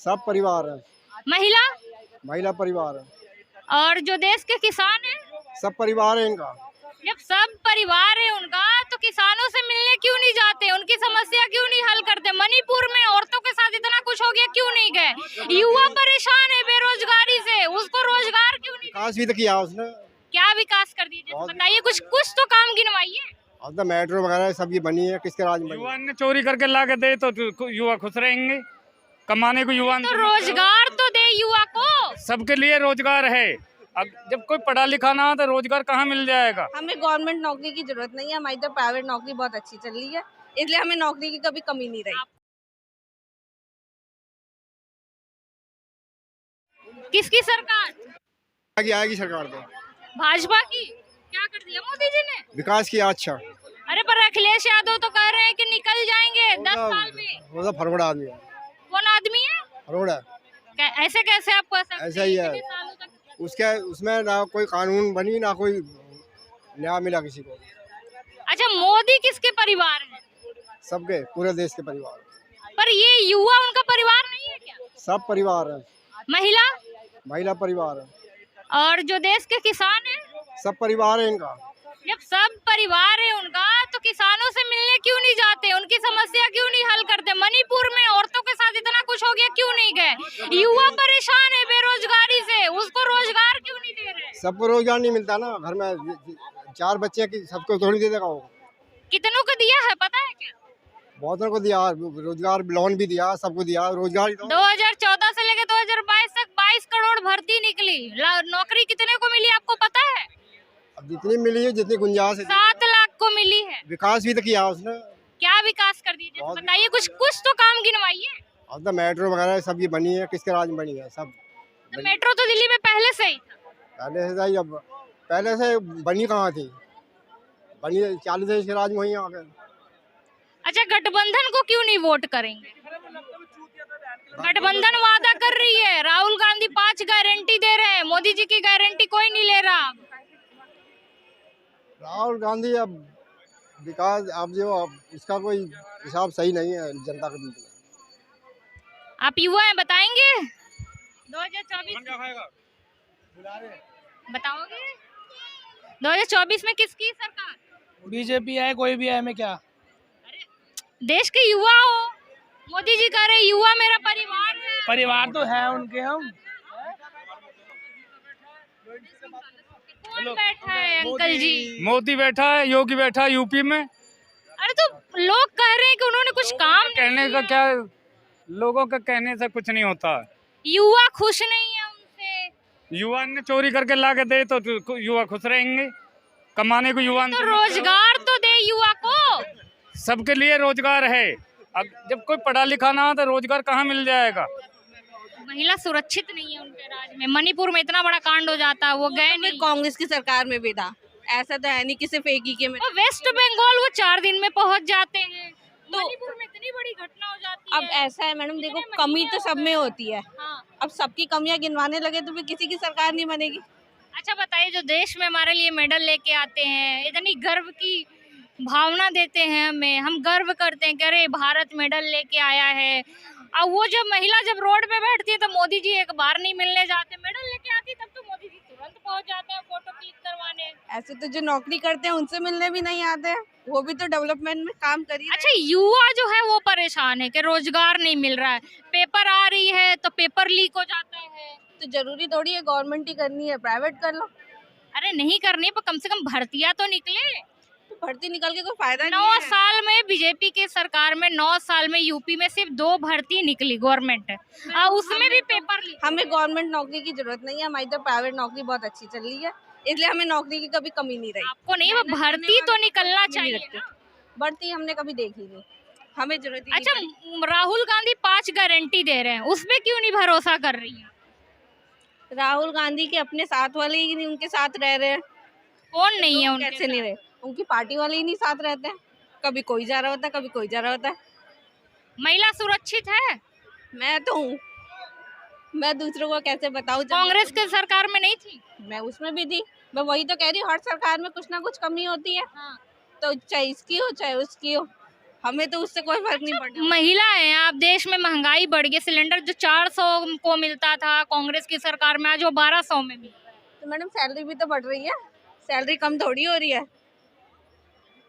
सब परिवार है। महिला महिला परिवार है। और जो देश के किसान हैं, सब परिवार है इनका। जब सब परिवार है उनका, तो किसानों से मिलने क्यों नहीं जाते? उनकी समस्या क्यों नहीं हल करते? मणिपुर में औरतों के साथ इतना कुछ हो गया, क्यों नहीं गए? युवा परेशान है बेरोजगारी से, उसको रोजगार क्यों नहीं? विकास भी तो किया उसने। क्या विकास कर दीजिए, बताइए, कुछ तो काम गिनवाइए। अब तो मेट्रो वगैरह सब ये बनी है, किसके राज में बनी? युवा ने चोरी करके ला के दे तो युवा खुश रहेंगे। कमाने को युवा तो रोजगार तो दे युवा को। सबके लिए रोजगार है। अब जब कोई पढ़ा लिखा ना हो तो रोजगार कहाँ मिल जाएगा? हमें गवर्नमेंट नौकरी की जरूरत नहीं है, हमारी तो प्राइवेट नौकरी बहुत अच्छी चल रही है, इसलिए हमें नौकरी की कभी कमी नहीं रही। किसकी सरकार? आएगी सरकार तो भाजपा की। क्या कर दिया मोदी जी ने? विकास किया अच्छा। अरे पर अखिलेश यादव तो कह रहे हैं कि निकल जाएंगे 10 साल में। वो तो फरवड़ा आदमी है। कौन आदमी है? फरवड़ा ऐसे कैसे आपको ऐसा ही है। उसके उसमें ना कोई कानून बनी, ना कोई न्याय मिला किसी को। अच्छा, मोदी किसके परिवार है? सबके, पूरे देश के परिवार। पर ये युवा उनका परिवार नहीं है क्या? सब परिवार है। महिला महिला परिवार है। और जो देश के किसान हैं, सब परिवार है इनका। जब सब परिवार है उनका, तो किसानों से मिलने क्यों नहीं जाते? उनकी समस्या क्यों नहीं हल करते? मणिपुर में औरतों के साथ इतना कुछ हो गया, क्यों नहीं गए? युवा परेशान है बेरोजगारी से, उसको रोजगार क्यों नहीं दे रहे? सबको रोजगार नहीं मिलता ना। घर में 4 बच्चे की सबको थोड़ी दे देगा वो। कितनों को दिया है पता है क्या? बहुतों को दिया, रोजगार लोन भी दिया, सबको दिया रोजगार। 2014 से लेकर 2022 तक 22 करोड़ भर्ती निकली। नौकरी कितने को मिली आपको पता है? अब जितनी मिली है, जितनी गुंजाइश है। 7 लाख को मिली है। विकास भी तो किया उसने। क्या विकास कर दीजिए, बताइए, कुछ तो काम गिनवाइए। अब तो मेट्रो वगैरह सब ये बनी है, किसके राज में बनी है? सब तो मेट्रो तो दिल्ली में पहले से ही था। पहले से ही। अब पहले से बनी कहाँ थी? बनी 40 देश के राज में वहीं आ गए। अच्छा, गठबंधन को क्यों नहीं वोट करेंगे? गठबंधन वादा कर रही है, राहुल गांधी 5 गारंटी दे रहे हैं, मोदी जी की गारंटी कोई नहीं ले रहा। राहुल गांधी अब विकास, अब इसका कोई हिसाब सही नहीं है जनता के बीच में। आप युवा हैं, बताएंगे 2024 बताओगे 2024 में किसकी सरकार? बीजेपी आए, कोई भी आए, मैं क्या? देश के युवा हो, मोदी जी कह रहे युवा मेरा परिवार है। परिवार तो है उनके। हम कौन बैठा है अंकल जी? मोदी बैठा है, योगी बैठा है यूपी में। अरे तो लोग कह रहे हैं कि उन्होंने कुछ काम कहने का क्या, लोगों का कहने से कुछ नहीं होता। युवा खुश नहीं है उनसे। युवा ने चोरी करके ला के दे तो युवा खुश रहेंगे। कमाने को युवा तो रोजगार तो दे युवा को। सबके लिए रोजगार है। अब जब कोई पढ़ा लिखा ना हो तो रोजगार कहाँ मिल जाएगा? महिला सुरक्षित नहीं है उनके राज में। मणिपुर में इतना बड़ा कांड हो जाता है, वो गए नहीं। कांग्रेस की सरकार में भी था, ऐसा तो है नहीं कि सिर्फ एक ही के में। वेस्ट बंगाल वो 4 दिन में पहुंच जाते हैं, तो मणिपुर में इतनी बड़ी घटना हो जाती है। अब ऐसा है मैडम, देखो कमी तो सब में होती है। हाँ। अब सबकी कमियां गिनवाने लगे तो फिर किसी की सरकार नहीं बनेगी। अच्छा बताइए, जो देश में हमारे लिए मेडल लेके आते हैं, इतनी गर्व की भावना देते हैं हमें, हम गर्व करते हैं कि अरे भारत मेडल लेके आया है। और वो जब महिला जब रोड पे बैठती है तो मोदी जी एक बार नहीं मिलने जाते, मेडल लेके आती तब तो मोदी जी तुरंत पहुंच जाते हैं फोटो क्लिक करवाने। ऐसे तो जो नौकरी करते हैं उनसे मिलने भी नहीं आते हैं, वो भी तो डेवलपमेंट में काम करी। अच्छा, युवा जो है वो परेशान है कि रोजगार नहीं मिल रहा है, पेपर आ रही है तो पेपर लीक हो जाता है। तो जरूरी थोड़ी है गवर्नमेंट ही करनी है, प्राइवेट कर लो। अरे नहीं करनी, पर कम से कम भर्तियां तो निकले। तो भर्ती निकल के कोई फायदा नहीं 9 है। साल में बीजेपी की सरकार में 9 साल में यूपी में सिर्फ 2 भर्ती निकली गवर्नमेंट, उसमें भी पेपर लीक। हमें गवर्नमेंट नौकरी की जरूरत नहीं है, हमारी तो प्राइवेट नौकरी बहुत अच्छी चल रही है, इसलिए हमें नौकरी की कभी कमी नहीं रही। आपको नहीं, वो भर्ती तो निकलना चाहिए ना। भर्ती हमने कभी देखी नहीं, हमें जरूरत ही अच्छा, नहीं। राहुल गांधी 5 गारंटी दे रहे हैं, उसमें क्यों नहीं भरोसा कर रही है? राहुल गांधी के अपने साथ वाले ही नहीं उनके साथ रह रहे हैं। कौन नहीं है उनके कैसे नहीं रहे? उनकी पार्टी वाले ही नहीं साथ रहते हैं, कभी कोई जा रहा होता है, कभी कोई जा रहा होता है। महिला सुरक्षित है? मैं तो हूँ, मैं दूसरों को कैसे बताऊँ? कांग्रेस के सरकार में नहीं थी? मैं उसमें भी थी, मैं वही तो कह रही हूँ, हर सरकार में कुछ ना कुछ कमी होती है। हाँ। तो चाहे इसकी हो चाहे उसकी हो, हमें तो उससे कोई फर्क नहीं पड़ता। महिला है आप, देश में महंगाई बढ़ गई, सिलेंडर जो 400 को मिलता था कांग्रेस की सरकार में, आज वो 1200 में भी। तो मैडम सैलरी भी तो बढ़ रही है, सैलरी कम थोड़ी हो रही है।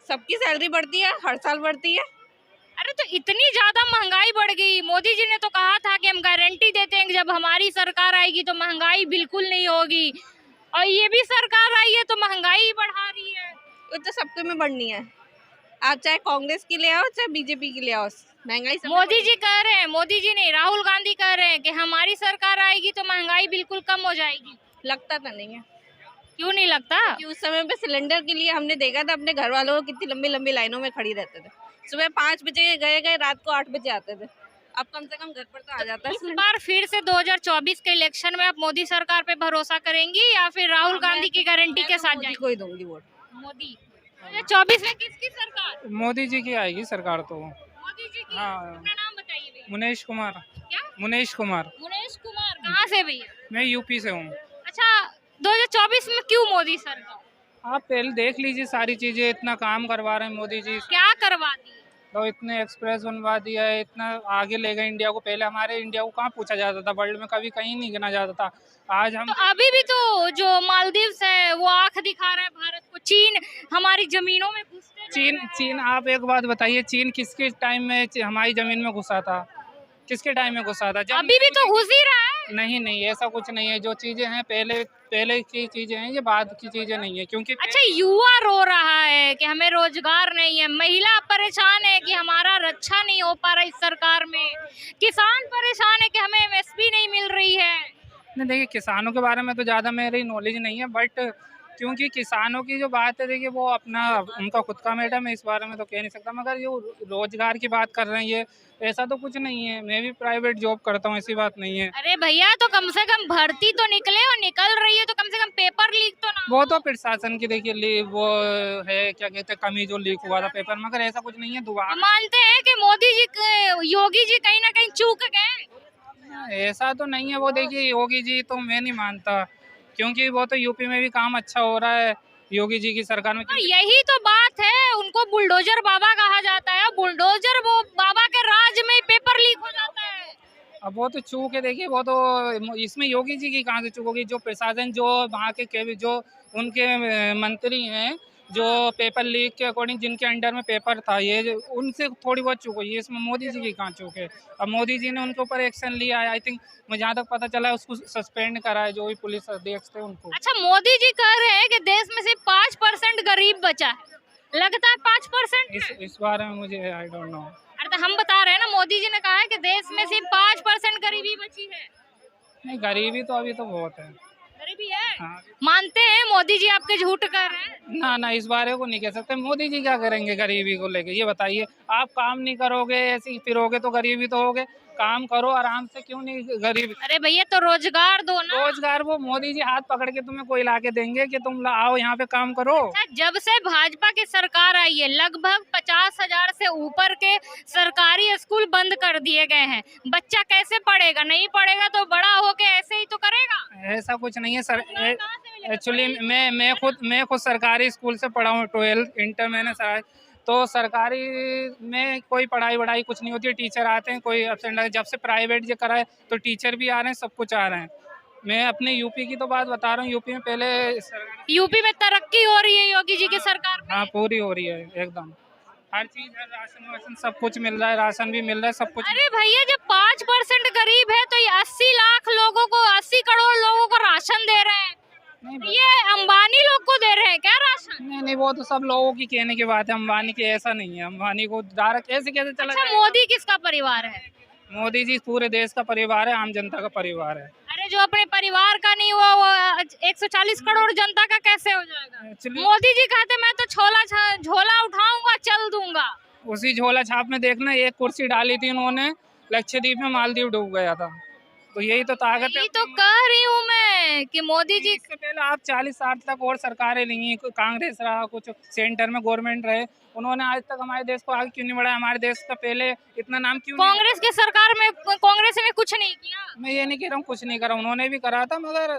सबकी सैलरी बढ़ती है, हर साल बढ़ती है। अरे तो इतनी ज्यादा महंगाई बढ़ गई, मोदी जी ने तो कहा था कि हम गारंटी देते हैं कि जब हमारी सरकार आएगी तो महंगाई बिल्कुल नहीं होगी, और ये भी सरकार आई है तो महंगाई ही बढ़ा रही है। वो तो सबके में बढ़नी है, आप चाहे कांग्रेस की ले आओ चाहे बीजेपी की ले आओ, महंगाई सब में मोदी जी कह रहे हैं, मोदी जी नहीं राहुल गांधी कह रहे हैं कि हमारी सरकार आएगी तो महंगाई बिल्कुल कम हो जाएगी। लगता तो नहीं है। क्यों नहीं लगता? कि उस समय पे सिलेंडर के लिए हमने देखा था अपने घर वालों को कितनी लंबी लंबी लाइनों में खड़ी रहते थे, सुबह 5 बजे गए रात को 8 बजे आते थे। अब कम से कम घर पर तो आ जाता है इस सिलेंडर। बार फिर से 2024 के इलेक्शन में आप मोदी सरकार पे भरोसा करेंगी या फिर राहुल गांधी की गारंटी के साथ मोदी जाएंगी? को ही दूंगी वोट। मोदी 2024 में किसकी सरकार? मोदी जी की आएगी सरकार तो। मोदी जी की। हाँ। अपना नाम बताइए भैया। मुनेश कुमार। क्या? मुनेश कुमार। मुनेश कुमार। कहाँ से भैया? मैं यूपी से हूँ। अच्छा, 2024 में क्यों मोदी सरकार? आप पहले देख लीजिए सारी चीजें, इतना काम करवा रहे हैं मोदी जी, क्या करवा दी? तो इतने एक्सप्रेस बनवा दिया है, इतना आगे ले गए इंडिया को। पहले हमारे इंडिया को कहाँ पूछा जाता था, वर्ल्ड में कभी कहीं नहीं गिना जाता था। आज हम तो अभी भी तो जो मालदीव्स है वो आंख दिखा रहा है भारत को, चीन हमारी जमीनों में घुसते जा रहा है। चीन आप एक बात बताइए, चीन किसके टाइम में हमारी जमीन में घुसा था? किसके टाइम में घुसा था? जब अभी भी तो घुस ही रहा है। नहीं, ऐसा कुछ नहीं है। जो चीजें हैं पहले की चीजें हैं, ये बाद की चीजें नहीं है। क्योंकि अच्छा, युवा रो रहा है कि हमें रोजगार नहीं है, महिला परेशान है कि हमारा रक्षा नहीं हो पा रहा इस सरकार में, किसान परेशान है कि हमें एमएसपी नहीं मिल रही है। नहीं, देखिए किसानों के बारे में तो ज़्यादा मेरी नॉलेज नहीं है, बट क्योंकि किसानों की जो बात है, देखिए वो अपना उनका खुद का मैटर, मैं इस बारे में तो कह नहीं सकता। मगर जो रोजगार की बात कर रहे हैं, ये ऐसा तो कुछ नहीं है। मैं भी प्राइवेट जॉब करता हूँ, ऐसी बात नहीं है। अरे भैया, तो कम से कम भर्ती तो निकले, और निकल रही है तो कम से कम पेपर लीक तो ना हो। वो तो प्रशासन की देखिए वो है, क्या कहते हैं, कमी जो लीक हुआ था पेपर, मगर ऐसा कुछ नहीं है। दुआ हम मानते हैं कि मोदी जी योगी जी कहीं ना कहीं चूक गए। ऐसा तो नहीं है। वो देखिए योगी जी तो मैं नहीं मानता, क्योंकि वो तो यूपी में भी काम अच्छा हो रहा है योगी जी की सरकार में। और यही तो बात है, उनको बुलडोजर बाबा कहा जाता है, बुलडोजर वो बाबा के राज में ही पेपर लीक हो जाता है। अब वो तो चूक है, देखिए वो तो इसमें योगी जी की कहाँ से चूक होगी? जो प्रशासन, जो वहाँ के जो उनके मंत्री हैं, जो पेपर लीक के अकॉर्डिंग जिनके अंडर में पेपर था, ये उनसे थोड़ी बहुत चूक हुई है। इसमें मोदी जी की कहाँ चूक है? अब मोदी जी ने उनके ऊपर एक्शन लिया है। आई थिंक मुझे जहाँ तक पता चला है, उसको सस्पेंड करा है, जो भी पुलिस अध्यक्ष थे उनको। अच्छा, मोदी जी कह रहे हैं कि देश में सिर्फ 5% गरीब बचा है, लगता है 5%? इस बारे में मुझे आई डोंट नो। अरे तो हम बता रहे हैं ना, मोदी जी ने कहा है कि देश में सिर्फ 5% गरीबी बची है। नहीं, गरीबी तो अभी तो बहुत है। गरीबी है? हाँ। मानते हैं मोदी जी आपके झूठ कर रहे हैं? ना, इस बारे को नहीं कह सकते। मोदी जी क्या करेंगे गरीबी को लेके, ये बताइए। आप काम नहीं करोगे, ऐसे ही फिरोगे तो गरीबी तो होगे। काम करो आराम से, क्यों नहीं गरीब? अरे भैया, तो रोजगार दो ना। रोजगार वो मोदी जी हाथ पकड़ के तुम्हें कोई ला के देंगे कि तुम आओ यहाँ पे काम करो? अच्छा, जब से भाजपा की सरकार आई है, लगभग 50,000 से ऊपर के सरकारी स्कूल बंद कर दिए गए हैं। बच्चा कैसे पढ़ेगा? नहीं पढ़ेगा तो बड़ा होके ऐसे ही तो करेगा। ऐसा कुछ नहीं है सर। रोजगार कहाँ से मिलेगा? एक्चुअली मैं खुद सरकारी स्कूल से पढ़ा हूँ, 12th इंटर मैंने सर। तो सरकारी में कोई पढ़ाई कुछ नहीं होती है। टीचर आते हैं, कोई एब्सेंट है। जब से प्राइवेट जो करा है तो टीचर भी आ रहे हैं, सब कुछ आ रहे हैं। मैं अपने यूपी की तो बात बता रहा हूँ। यूपी में पहले यूपी में तरक्की हो रही है योगी जी की सरकार में। हाँ, पूरी हो रही है एकदम। हर चीज है, राशन वाशन सब कुछ मिल रहा है, राशन भी मिल रहा है, सब कुछ। अरे भैया, जब 5% गरीब है तो ये 80 लाख लोगों को, 80 करोड़ लोगों को राशन दे रहे हैं। नहीं, ये अंबानी लोग को दे रहे हैं क्या राशन? नहीं, वो तो सब लोगों की कहने की बात है। अंबानी की ऐसा नहीं है। अंबानी को डायरेक्ट कैसे कैसे चला अच्छा, जाएगा? मोदी किसका परिवार है? मोदी जी पूरे देश का परिवार है, आम जनता का परिवार है। अरे जो अपने परिवार का नहीं, वो 140 करोड़ जनता का कैसे हो जाएगा? एक्चुअली मोदी जी कहते मैं तो झोला उठाऊंगा, चल दूंगा। उसी झोला छाप में देखना, एक कुर्सी डाली थी उन्होंने, लक्षद्वीप में मालदीव डूब गया था। तो यही तो ताकत है। यही तो कह रही हूँ मैं कि मोदी जी। इससे पहले आप 40-60 तक और सरकारें नहीं, कांग्रेस रहा, कुछ सेंटर में गवर्नमेंट रहे, उन्होंने आज तक हमारे देश को आगे क्यों नहीं बढ़ाया? हमारे देश का पहले इतना नाम क्यों नहीं? कांग्रेस की सरकार में कांग्रेस ने कुछ नहीं किया। मैं ये नहीं कह रहा हूँ कुछ नहीं करा, उन्होंने भी करा था, मगर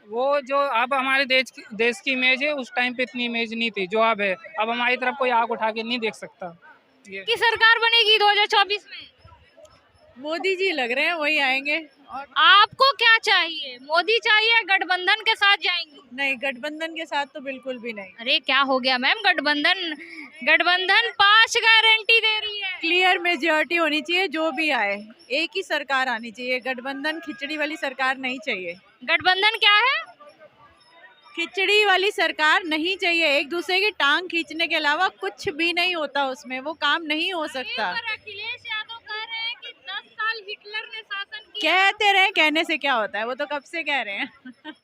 वो जो अब हमारे देश की इमेज है, उस टाइम पे इतनी इमेज नहीं थी जो अब है। अब हमारी तरफ कोई आग उठा के नहीं देख सकता। ये की सरकार बनेगी 2024 में? मोदी जी लग रहे हैं वही आएंगे। और आपको क्या चाहिए, मोदी चाहिए, गठबंधन के साथ जाएंगी? नहीं, गठबंधन के साथ तो बिल्कुल भी नहीं। अरे क्या हो गया मैम, गठबंधन गठबंधन 5 गारंटी दे रही है। क्लियर मेजॉरिटी होनी चाहिए, जो भी आए एक ही सरकार आनी चाहिए। गठबंधन खिचड़ी वाली सरकार नहीं चाहिए। गठबंधन क्या है? खिचड़ी वाली सरकार नहीं चाहिए। एक दूसरे की टांग खींचने के अलावा कुछ भी नहीं होता उसमें, वो काम नहीं हो सकता। पर अखिलेश यादव कह रहे हैं कि 10 साल हिटलर ने शासन किया। कहते रहे, कहने से क्या होता है, वो तो कब से कह रहे हैं।